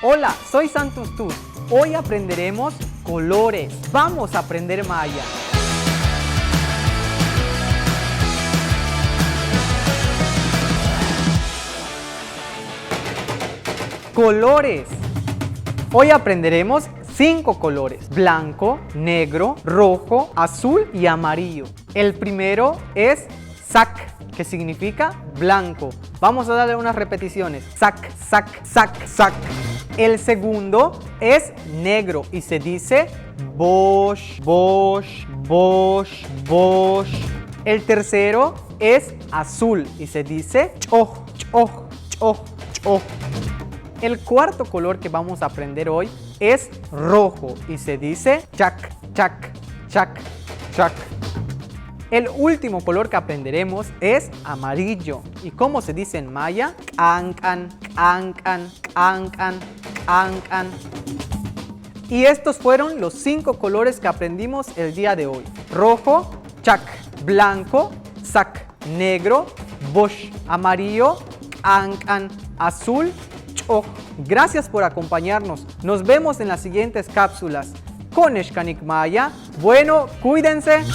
Hola, soy Santos Tut. Hoy aprenderemos colores. Vamos a aprender maya. Colores. Hoy aprenderemos 5 colores: blanco, negro, rojo, azul y amarillo. El primero es sac, que significa blanco. Vamos a darle unas repeticiones. Sac, sac, sac, sac. El segundo es negro y se dice bosh, bosh, bosh, bosh. El tercero es azul y se dice choh, choh, choh, choh. El cuarto color que vamos a aprender hoy es rojo y se dice chac, chac, chac, chac. El último color que aprenderemos es amarillo. ¿Y cómo se dice en maya? Cancan, cancan, cancan, cancan. Y estos fueron los 5 colores que aprendimos el día de hoy. Rojo, chac, blanco, sac, negro, bosh, amarillo, cancan, azul, choh. Gracias por acompañarnos. Nos vemos en las siguientes cápsulas. Con Eshkanik Maya. Bueno, cuídense.